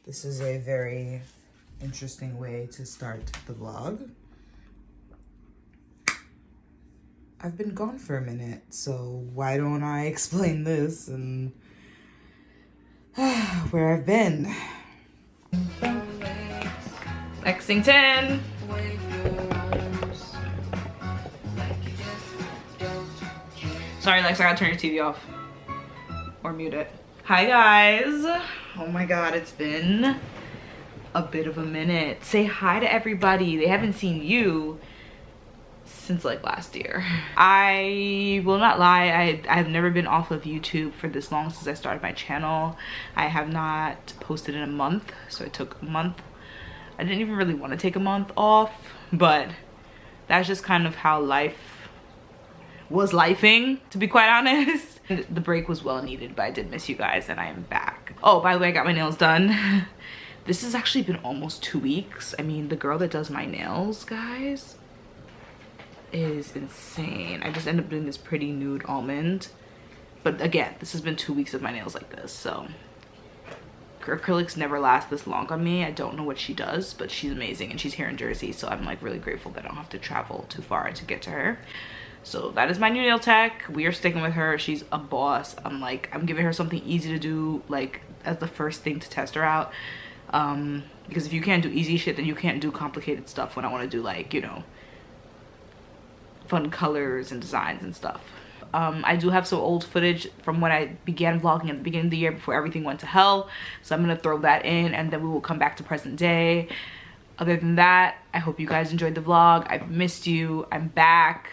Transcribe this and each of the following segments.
This is a very interesting way to start the vlog. I've been gone for a minute, so why don't I explain this and where I've been. Lexington. Sorry, Lex, I gotta turn your TV off. Or mute it. Hi, guys. Oh my God, it's been a bit of a minute. Say hi to everybody. They haven't seen you since like last year. I will not lie, I have never been off of YouTube for this long since I started my channel. I have not posted in a month, so I took a month. I didn't even really want to take a month off, but that's just kind of how life was lifing, to be quite honest. The break was well needed, but I did miss you guys and I am back. Oh, by the way, I got my nails done. This has actually been almost 2 weeks. I mean, the girl that does my nails, guys, is insane. I just ended up doing this pretty nude almond. But again, this has been 2 weeks of my nails like this, so acrylics never last this long on me. I don't know what she does, but she's amazing and she's here in Jersey, so I'm like really grateful that I don't have to travel too far to get to her. So that is my new nail tech. We are sticking with her. She's a boss. I'm giving her something easy to do, like as the first thing to test her out, because if you can't do easy shit, then you can't do complicated stuff when I want to do, like, you know, fun colors and designs and stuff. I do have some old footage from when I began vlogging at the beginning of the year before everything went to hell, so I'm gonna throw that in and then we will come back to present day. Other than that, I hope you guys enjoyed the vlog. I've missed you. I'm back.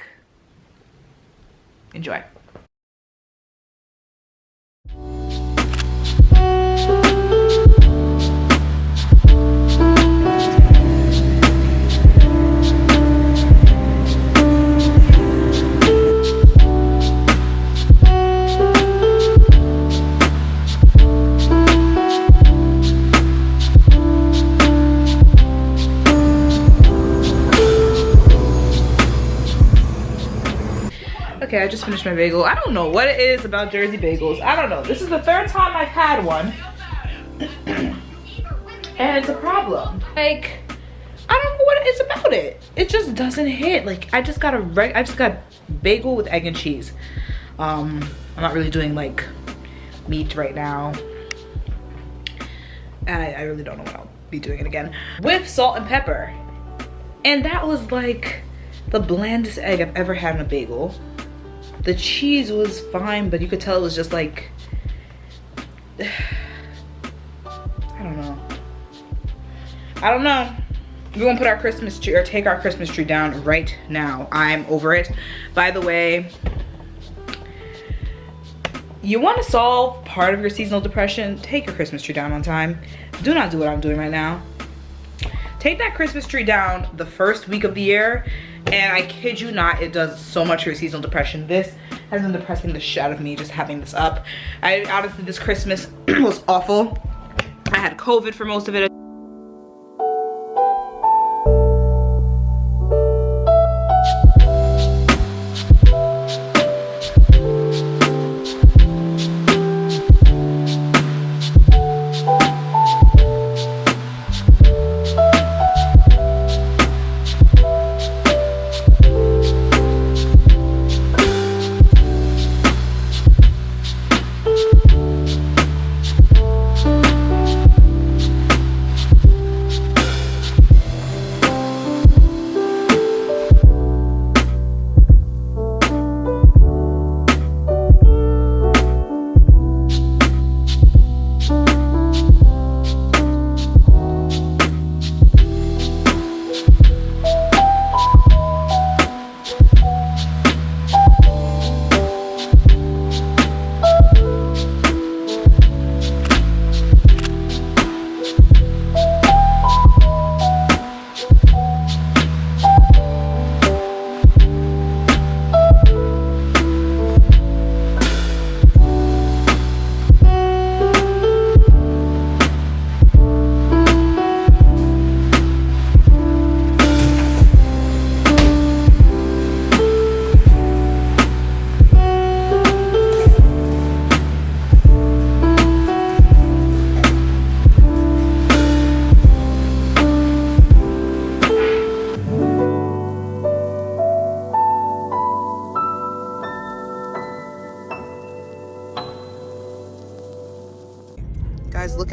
Enjoy. Okay, I just finished my bagel. I don't know what it is about Jersey bagels. I don't know. This is the 3rd time I've had one. And it's a problem. Like, I don't know what it is about it. It just doesn't hit. Like, I just got bagel with egg and cheese. I'm not really doing like meat right now. And I really don't know when I'll be doing it again. With salt and pepper. And that was like the blandest egg I've ever had in a bagel. The cheese was fine, but you could tell it was just like, I don't know. We're gonna put our Christmas tree, or take our Christmas tree down right now. I'm over it. By the way, you want to solve part of your seasonal depression, take your Christmas tree down on time. Do not do what I'm doing right now. Take that Christmas tree down the first week of the year, and I kid you not, it does so much for your seasonal depression. This has been depressing the shit out of me, just having this up. I honestly, this Christmas was awful. I had COVID for most of it.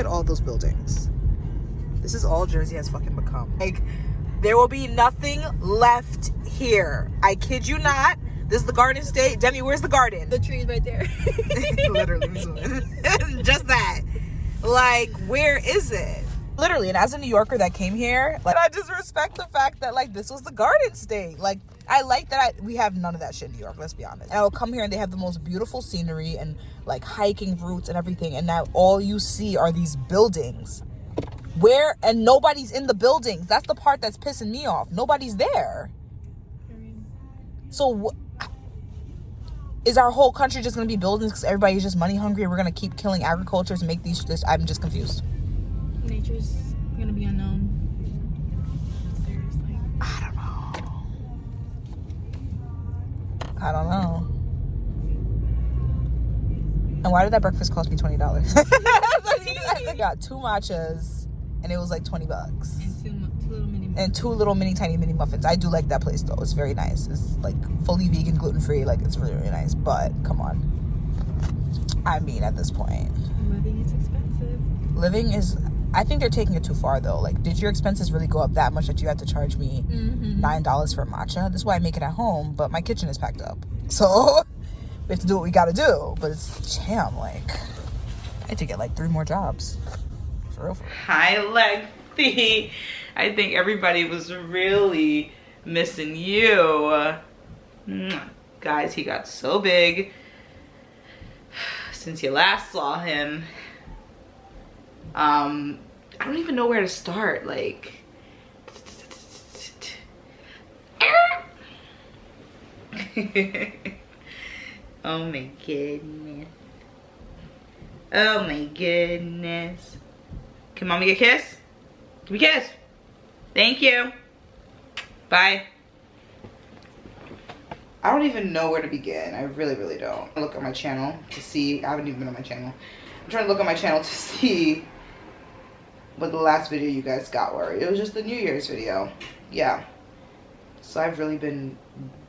at all those buildings. This is all Jersey has fucking become. Like, there will be nothing left here. I kid you not. This is the Garden State. Demi, where's the garden? The tree's right there. Literally. Just that. Like, where is it? Literally, and as a New Yorker that came here, like, I just respect the fact that, like, this was the Garden State. Like, I like that we have none of that shit in New York, let's be honest. And I will come here and they have the most beautiful scenery and, like, hiking routes and everything. And now all you see are these buildings. And nobody's in the buildings. That's the part that's pissing me off. Nobody's there. So is our whole country just going to be buildings because everybody's just money hungry and we're going to keep killing agriculture to make this? I'm just confused. Nature's going to be unknown. Seriously. I don't know. And why did that breakfast cost me $20? I got 2 matchas and it was like $20. And two little mini tiny mini muffins. I do like that place though. It's very nice. It's like fully vegan, gluten free. Like, it's really, really nice. But come on. I mean, at this point, Living is expensive. Living is. I think they're taking it too far though. Like, did your expenses really go up that much that you had to charge me $9 for matcha? This is why I make it at home, but my kitchen is packed up. So we have to do what we gotta do. But it's damn, like, I had to get like 3 more jobs. For real. Hi, Lexi. I think everybody was really missing you. Guys, he got so big since you last saw him. I don't even know where to start. Like, oh my goodness. Oh my goodness. Can mommy get a kiss? Can we kiss? Thank you. Bye. I don't even know where to begin. I really, really don't. I look at my channel to see. I haven't even been on my channel. I'm trying to look at my channel to see what the last video you guys got were. It was just the New Year's video. Yeah. So I've really been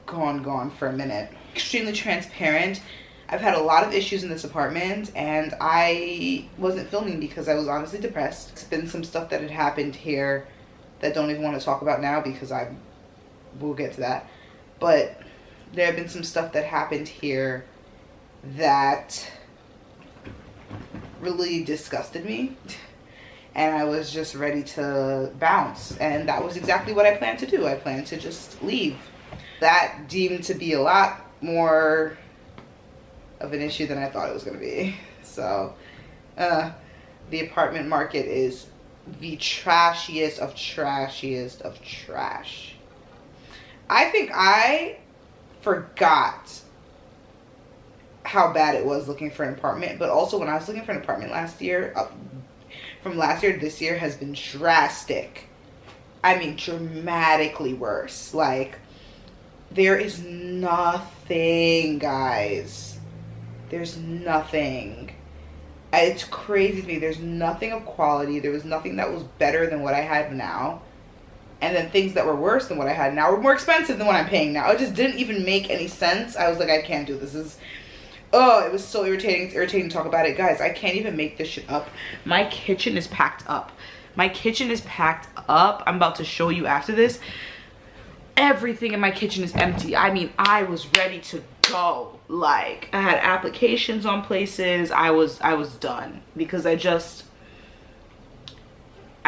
gone for a minute. Extremely transparent. I've had a lot of issues in this apartment and I wasn't filming because I was honestly depressed. It's been some stuff that had happened here that I don't even want to talk about now because we'll get to that. But there have been some stuff that happened here that really disgusted me. And I was just ready to bounce. And that was exactly what I planned to do. I planned to just leave. That deemed to be a lot more of an issue than I thought it was going to be. So, the apartment market is the trashiest of trashiest of trash. I think I forgot how bad it was looking for an apartment, but also when I was looking for an apartment last year, from last year to this year has been drastic. I mean, dramatically worse. Like, there is nothing, guys. There's nothing. It's crazy to me. There's nothing of quality. There was nothing that was better than what I had now. And then things that were worse than what I had now were more expensive than what I'm paying now. It just didn't even make any sense. I was like, I can't do this. Oh, it was so irritating. It's irritating to talk about it. Guys, I can't even make this shit up. My kitchen is packed up. My kitchen is packed up. I'm about to show you after this. Everything in my kitchen is empty. I mean, I was ready to go. Like, I had applications on places. I was done because I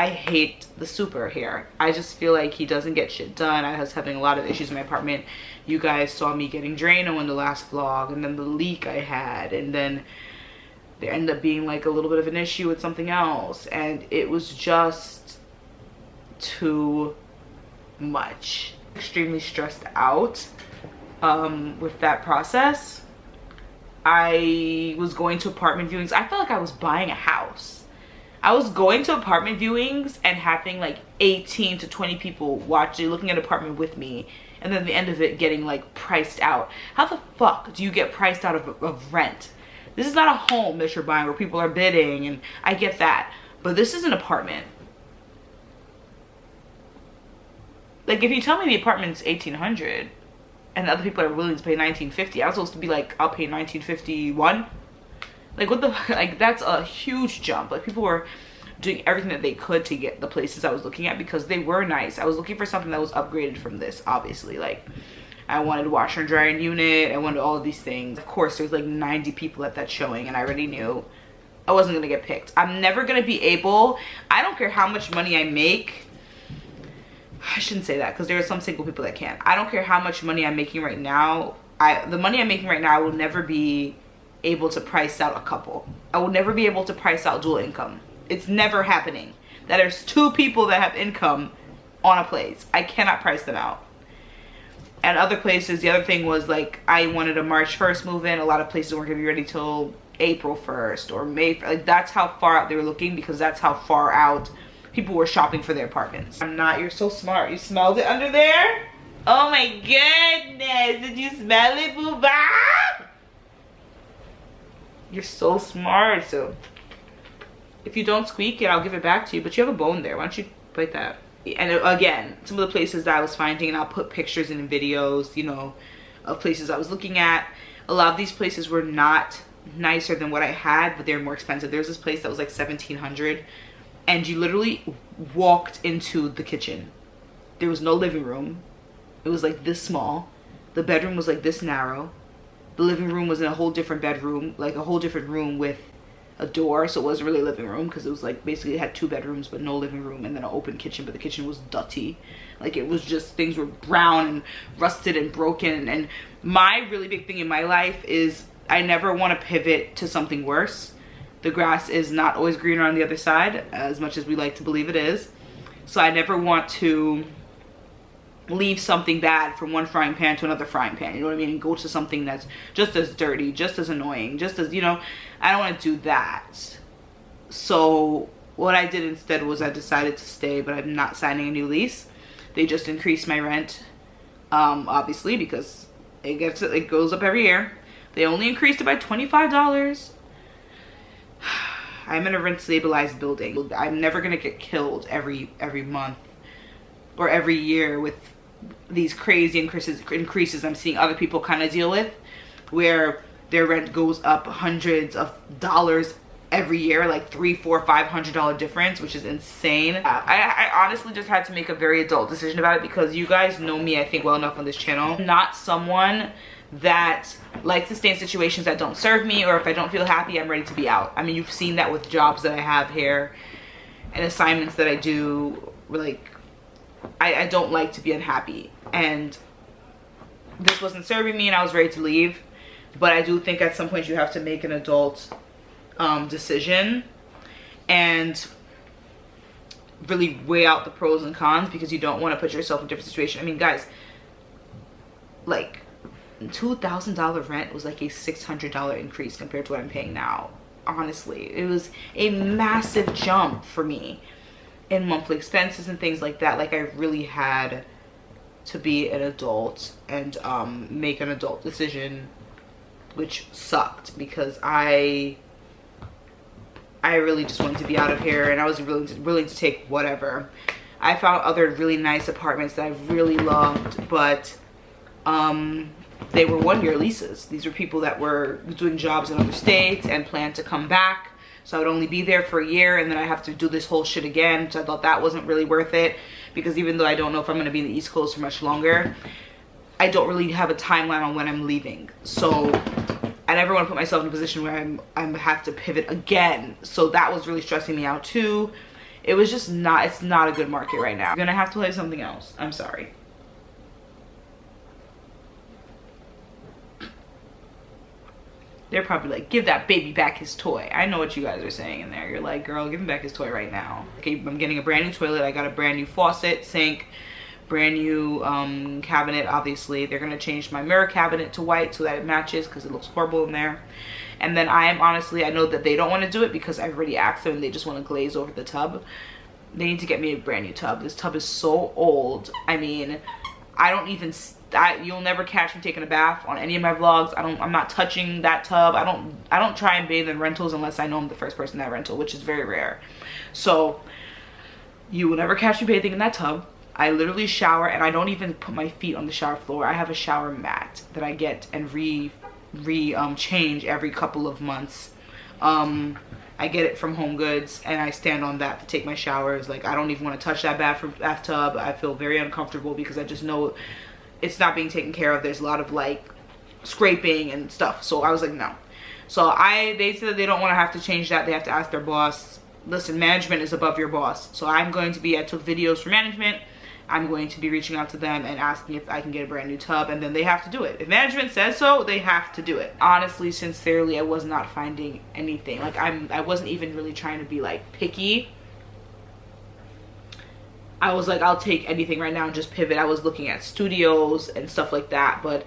hate the super here. I just feel like he doesn't get shit done. I was having a lot of issues in my apartment. You guys saw me getting Drano in the last vlog, and then the leak I had, and then there ended up being like a little bit of an issue with something else, and it was just too much. Extremely stressed out with that process. I was going to apartment viewings. I felt like I was buying a house. I was going to apartment viewings and having like 18 to 20 people looking at an apartment with me, and then at the end of it getting like priced out. How the fuck do you get priced out of rent? This is not a home that you're buying where people are bidding, and I get that, but this is an apartment. Like, if you tell me the apartment's $1,800 and other people are willing to pay $1,950, I was supposed to be like, I'll pay $1,951. Like what the, like that's a huge jump. Like people were doing everything that they could to get the places I was looking at because they were nice. I was looking for something that was upgraded from this, obviously. Like I wanted a washer and dryer unit, I wanted all of these things. Of course there's like 90 people at that showing and I already knew I wasn't gonna get picked. I'm never gonna be able, I don't care how much money I make. I shouldn't say that because there are some single people that can. I don't care how much money I'm making right now. The money I'm making right now, I will never be able to price out a couple. I will never be able to price out dual income. It's never happening. That there's 2 people that have income on a place. I cannot price them out. And other places, the other thing was like, I wanted a March 1st move in. A lot of places weren't gonna be ready till April 1st or May. Like that's how far out they were looking because that's how far out people were shopping for their apartments. I'm not, you're so smart. You smelled it under there? Oh my goodness, did you smell it, boo-ba? You're so smart. So if you don't squeak it, I'll give it back to you, but you have a bone there. Why don't you bite that? And again, some of the places that I was finding, and I'll put pictures and videos, you know, of places I was looking at. A lot of these places were not nicer than what I had, but they're more expensive. There's this place that was like $1,700 and you literally walked into the kitchen. There was no living room. It was like this small. The bedroom was like this narrow. The living room was in a whole different bedroom, like a whole different room with a door, so it wasn't really a living room because it was like basically it had 2 bedrooms but no living room, and then an open kitchen, but the kitchen was dirty. Like it was just, things were brown and rusted and broken. And my really big thing in my life is I never want to pivot to something worse. The grass is not always greener on the other side, as much as we like to believe it is. So I never want to leave something bad from one frying pan to another frying pan, you know what I mean, and go to something that's just as dirty, just as annoying, just as, you know, I don't want to do that. So what I did instead was I decided to stay, but I'm not signing a new lease. They just increased my rent, obviously, because it goes up every year. They only increased it by $25. I'm in a rent stabilized building. I'm never gonna get killed every month or every year with these crazy increases I'm seeing other people kind of deal with, where their rent goes up hundreds of dollars every year, like $300, $400, $500 difference, which is insane. I honestly just had to make a very adult decision about it because you guys know me, I think, well enough on this channel. I'm not someone that likes to stay in situations that don't serve me, or if I don't feel happy, I'm ready to be out. I mean, you've seen that with jobs that I have here and assignments that I do. Like, I don't like to be unhappy, and this wasn't serving me and I was ready to leave. But I do think at some point you have to make an adult decision and really weigh out the pros and cons, because you don't want to put yourself in a different situation. I mean, guys, like $2,000 rent was like a $600 increase compared to what I'm paying now. Honestly, it was a massive jump for me in monthly expenses and things like that. Like I really had to be an adult and make an adult decision, which sucked because I really just wanted to be out of here, and I was willing to take whatever. I found other really nice apartments that I really loved, but they were 1-year leases. These were people that were doing jobs in other states and planned to come back. So I would only be there for a year and then I have to do this whole shit again. So I thought that wasn't really worth it, because even though I don't know if I'm going to be in the East Coast for much longer, I don't really have a timeline on when I'm leaving. So I never want to put myself in a position where I have to pivot again. So that was really stressing me out too. It was just not, it's not a good market right now. I'm going to have to play something else. I'm sorry. They're probably like, give that baby back his toy. I know what you guys are saying in there. You're like, girl, give him back his toy right now. Okay, I'm getting a brand new toilet. I got a brand new faucet, sink, brand new cabinet. Obviously, they're gonna change my mirror cabinet to white so that it matches, because it looks horrible in there. And then I am honestly, I know that they don't want to do it because I've already asked them and they just want to glaze over the tub. They need to get me a brand new tub. This tub is so old. I mean, I don't even, you'll never catch me taking a bath on any of my vlogs. I'm not touching that tub. I don't try and bathe in rentals unless I know I'm the first person in that rental, which is very rare. So you will never catch me bathing in that tub. I literally shower and I don't even put my feet on the shower floor. I have a shower mat that I get and change every couple of months. I get it from Home Goods, and I stand on that to take my showers. Like, I don't even want to touch that bathtub. I feel very uncomfortable because I just know it's not being taken care of. There's a lot of like scraping and stuff. So I was like, no. So they said that they don't want to have to change that. They have to ask their boss. Listen, management is above your boss. So I took videos for management. I'm going to be reaching out to them and asking if I can get a brand new tub, and then they have to do it. If management says so, they have to do it. Honestly, sincerely, I was not finding anything. Like, I wasn't even really trying to be like picky. I was like, I'll take anything right now and just pivot. I was looking at studios and stuff like that, but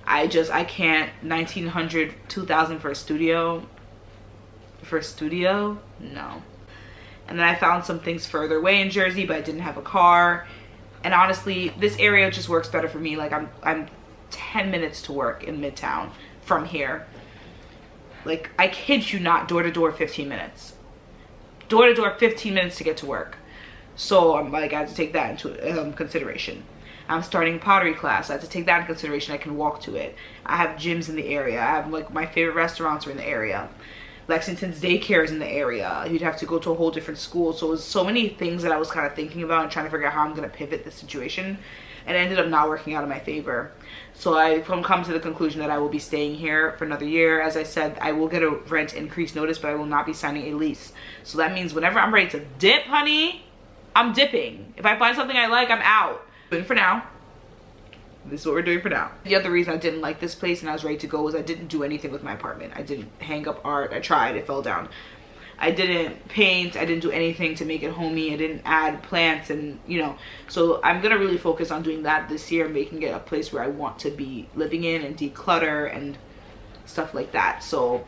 I can't. 1,900, 2,000 for a studio. No. And then I found some things further away in Jersey, but I didn't have a car. And honestly, this area just works better for me. Like, I'm 10 minutes to work in Midtown from here. Like, I kid you not, door to door 15 minutes. Door to door 15 minutes to get to work. So I'm like, I have to take that into consideration. I'm starting a pottery class. I have to take that into consideration. I can walk to it. I have gyms in the area. I have like my favorite restaurants are in the area. Lexington's daycare is in the area. You'd have to go to a whole different school. So it was so many things that I was kind of thinking about and trying to figure out how I'm going to pivot the situation. And it ended up not working out in my favor. So I've come to the conclusion that I will be staying here for another year. As I said, I will get a rent increase notice, but I will not be signing a lease. So that means whenever I'm ready to dip, honey, I'm dipping. If I find something I like, I'm out. But for now, this is what we're doing for now. The other reason I didn't like this place and I was ready to go was I didn't do anything with my apartment. I didn't hang up art. I tried, it fell down. I didn't paint. I didn't do anything to make it homey. I didn't add plants and, you know. So I'm gonna really focus on doing that this year, making it a place where I want to be living in and declutter and stuff like that. So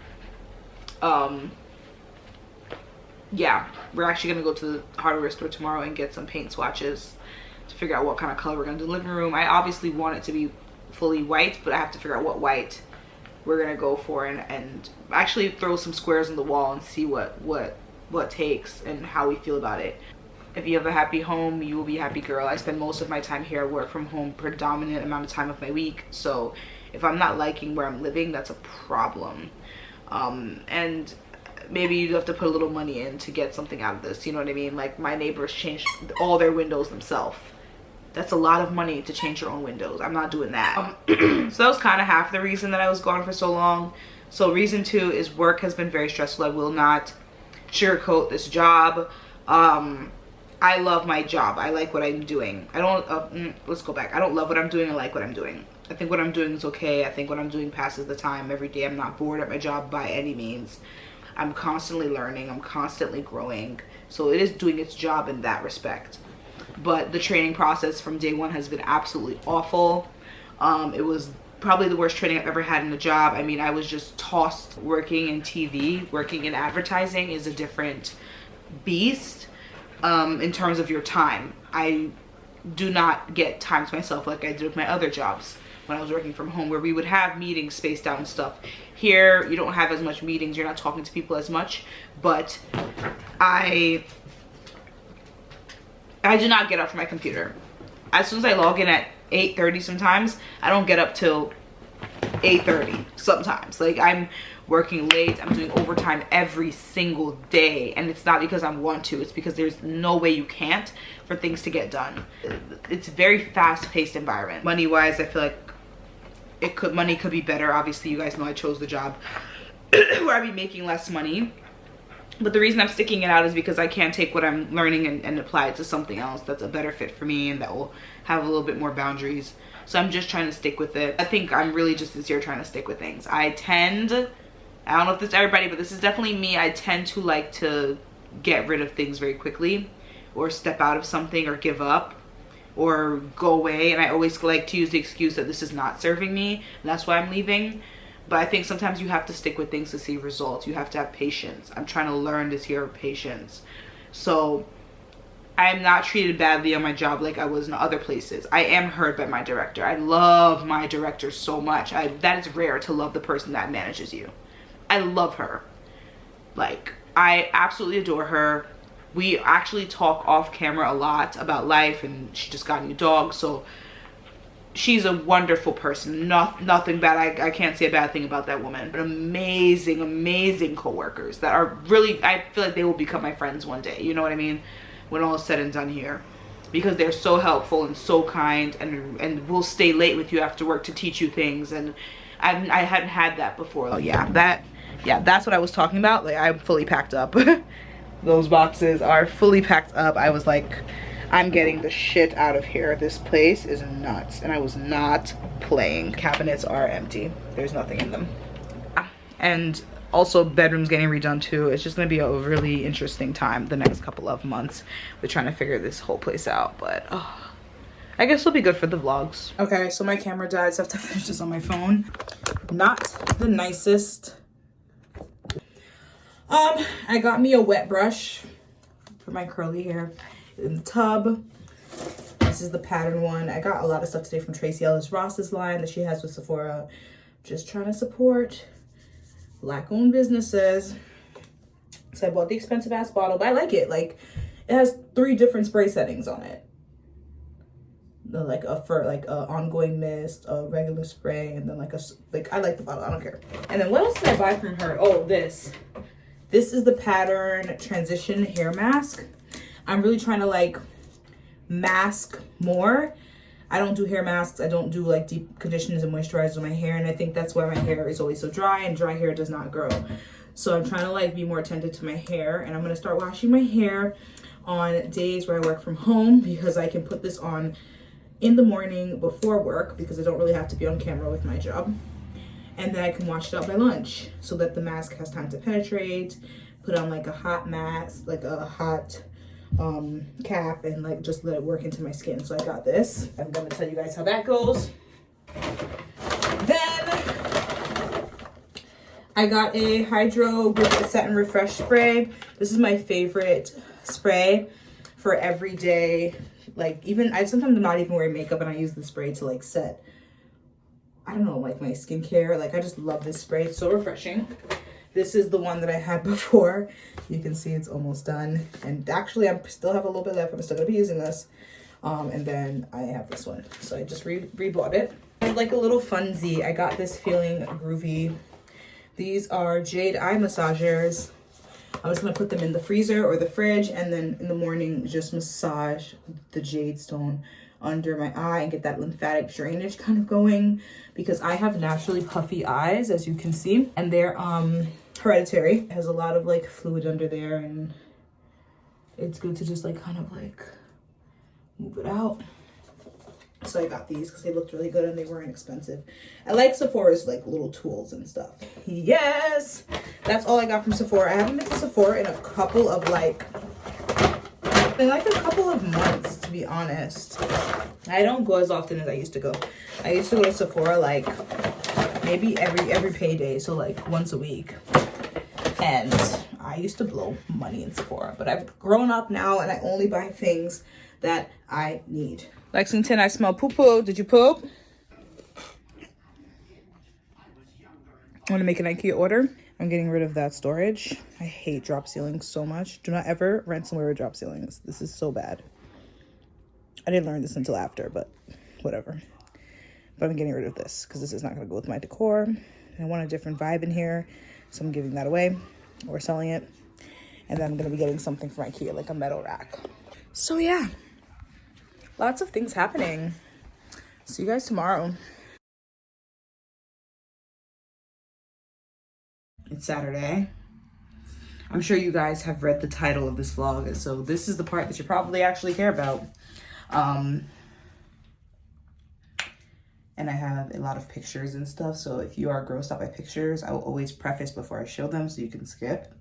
yeah, we're actually gonna go to the hardware store tomorrow and get some paint swatches to figure out what kind of color we're gonna do in the living room. I obviously want it to be fully white, but I have to figure out what white we're gonna go for and actually throw some squares on the wall and see what takes and how we feel about it. If you have a happy home, you will be a happy girl. I spend most of my time here. I work from home predominant amount of time of my week. So if I'm not liking where I'm living, that's a problem. And maybe you have to put a little money in to get something out of this, you know what I mean? Like, my neighbors changed all their windows themselves. That's a lot of money to change your own windows. I'm not doing that. So that was kind of half the reason that I was gone for so long. So reason 2 is work has been very stressful. I will not sugarcoat this job. I love my job. I like what I'm doing. Let's go back. I don't love what I'm doing. I like what I'm doing. I think what I'm doing is okay. I think what I'm doing passes the time every day. I'm not bored at my job by any means. I'm constantly learning. I'm constantly growing. So it is doing its job in that respect. But the training process from day one has been absolutely awful. It was probably the worst training I've ever had in a job. I mean, I was just tossed. Working in TV, working in advertising is a different beast in terms of your time. I do not get time to myself like I did with my other jobs when I was working from home, where we would have meetings spaced out and stuff. Here, you don't have as much meetings. You're not talking to people as much. But I do not get up from my computer. As soon as I log in at 8:30 sometimes, I don't get up till 8:30 sometimes. Like, I'm working late. I'm doing overtime every single day. And it's not because I want to. It's because there's no way you can't for things to get done. It's a very fast-paced environment. Money-wise, I feel like money could be better. Obviously, you guys know I chose the job where I'd be making less money. But the reason I'm sticking it out is because I can't take what I'm learning and apply it to something else that's a better fit for me and that will have a little bit more boundaries. So I'm just trying to stick with it. I think I'm really just this year trying to stick with things. I don't know if this is everybody, but this is definitely me. I tend to like to get rid of things very quickly, or step out of something, or give up, or go away. And I always like to use the excuse that this is not serving me, and that's why I'm leaving. But I think sometimes you have to stick with things to see results. You have to have patience. I'm trying to learn this year of patience. So I'm not treated badly on my job like I was in other places. I am heard by my director. I love my director so much. That is rare, to love the person that manages you. I love her. Like, I absolutely adore her. We actually talk off camera a lot about life, and she just got a new dog. So she's a wonderful person. Nothing bad. I can't say a bad thing about that woman. But amazing coworkers that are really, I feel like they will become my friends one day. You know what I mean? When all is said and done here. Because they're so helpful and so kind, and will stay late with you after work to teach you things. And I hadn't had that before. Oh yeah, that's what I was talking about. Like, I'm fully packed up. Those boxes are fully packed up. I was like, I'm getting the shit out of here. This place is nuts, and I was not playing. Cabinets are empty. There's nothing in them. And also, bedroom's getting redone too. It's just gonna be a really interesting time the next couple of months. We're trying to figure this whole place out, but I guess it'll be good for the vlogs. Okay, so my camera died, so I have to finish this on my phone. Not the nicest. I got me a wet brush for my curly hair in the tub. This is the pattern one. I got a lot of stuff today from Tracy Ellis Ross's line that she has with Sephora. Just trying to support Black-owned businesses. So I bought the expensive ass bottle, but I like it. Like, it has 3 different spray settings on it. Like a ongoing mist, a regular spray, and then I like the bottle. I don't care. And then what else did I buy from her? Oh, this is the pattern transition hair mask. I'm really trying to like mask more. I don't do hair masks. I don't do like deep conditioners and moisturizers on my hair, and I think that's why my hair is always so dry, and dry hair does not grow. So I'm trying to like be more attentive to my hair, and I'm gonna start washing my hair on days where I work from home, because I can put this on in the morning before work, because I don't really have to be on camera with my job. And then I can wash it up by lunch so that the mask has time to penetrate, put on like a hot mask, like a hot cap, and like just let it work into my skin. So I got this. I'm gonna tell you guys how that goes. Then I got a Hydro with Set and Refresh spray. This is my favorite spray for everyday. Like, even sometimes I'm not even wearing makeup and I use the spray to like set, I don't know, like my skincare. Like, I just love this spray. It's so refreshing. This is the one that I had before. You can see it's almost done. And actually, I still have a little bit left. I'm still gonna be using this. And then I have this one. So I just rebought it. It's like a little funsy. I got this Feeling Groovy. These are Jade Eye Massagers. I'm just gonna put them in the freezer or the fridge, and then in the morning, just massage the jade stone under my eye and get that lymphatic drainage kind of going, because I have naturally puffy eyes, as you can see, and they're hereditary. It has a lot of like fluid under there, and it's good to just like kind of like move it out. So I got these because they looked really good and they weren't expensive. I like Sephora's like little tools and stuff. Yes, that's all I got from Sephora. I haven't been to Sephora in a couple of months, to be honest. I don't go as often as I used to go. I used to go to Sephora like maybe every payday, so like once a week. And I used to blow money in Sephora, but I've grown up now and I only buy things that I need. Lexington, I smell poo-poo. Did you poop? I want to make an IKEA order. I'm getting rid of that storage. I hate drop ceilings so much. Do not ever rent somewhere with drop ceilings. This is so bad. I didn't learn this until after, but whatever. But I'm getting rid of this because this is not going to go with my decor. I want a different vibe in here, so I'm giving that away or selling it. And then I'm going to be getting something from IKEA, like a metal rack. So yeah, lots of things happening. See you guys tomorrow. It's Saturday. I'm sure you guys have read the title of this vlog, so this is the part that you probably actually care about. And I have a lot of pictures and stuff, so if you are grossed out by pictures, I will always preface before I show them so you can skip.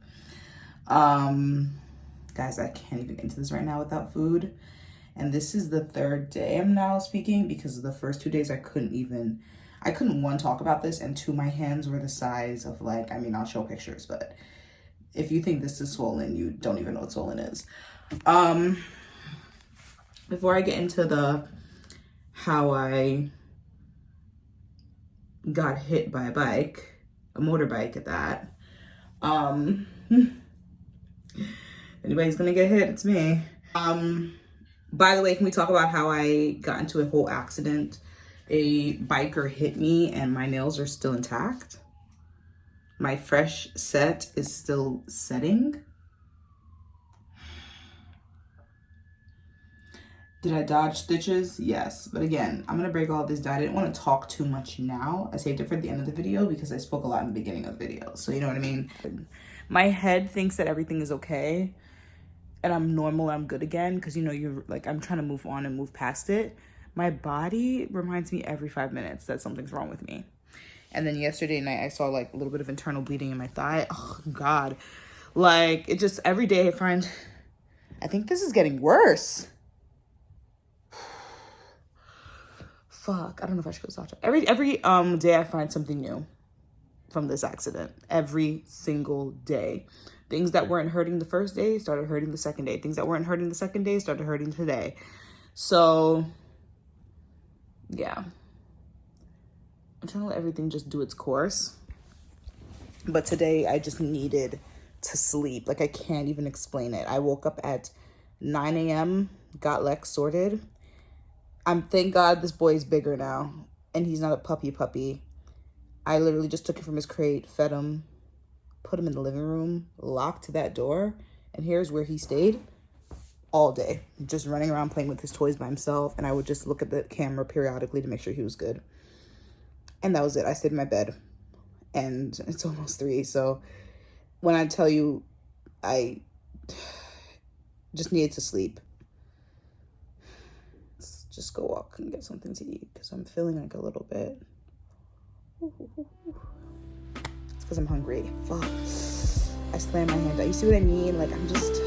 Guys, I can't even get into this right now without food. And this is the 3rd day I'm now speaking, because the first 2 days I couldn't, 1, talk about this, and 2, my hands were the size of like, I mean, I'll show pictures, but if you think this is swollen, you don't even know what swollen is. Before I get into how I got hit by a bike, a motorbike at that, anybody's gonna get hit, it's me. By the way, can we talk about how I got into a whole accident A biker hit me and my nails are still intact. My fresh set is still setting. Did I dodge stitches? Yes. But again, I'm going to break all of this down. I didn't want to talk too much now. I saved it for the end of the video because I spoke a lot in the beginning of the video. So you know what I mean? My head thinks that everything is okay and I'm normal, I'm good again. Because, you know, you're like, I'm trying to move on and move past it. My body reminds me every 5 minutes that something's wrong with me. And then yesterday night, I saw like a little bit of internal bleeding in my thigh. Oh, God. Like, it just, every day I think this is getting worse. Fuck, I don't know if I should go to the doctor. Every day I find something new from this accident. Every single day. Things that weren't hurting the first day started hurting the second day. Things that weren't hurting the second day started hurting today. So, yeah. I'm trying to let everything just do its course. But today I just needed to sleep. Like, I can't even explain it. I woke up at 9 a.m., got Lex sorted. Thank God this boy is bigger now and he's not a puppy. I literally just took him from his crate, fed him, put him in the living room, locked that door, and here's where he stayed all day, just running around playing with his toys by himself. And I would just look at the camera periodically to make sure he was good. And that was it. I stayed in my bed and it's almost 3. So when I tell you I just needed to sleep, just go walk and get something to eat because I'm feeling like a little bit. It's because I'm hungry. Fuck. I slammed my hand out. You see what I mean? Like, I'm just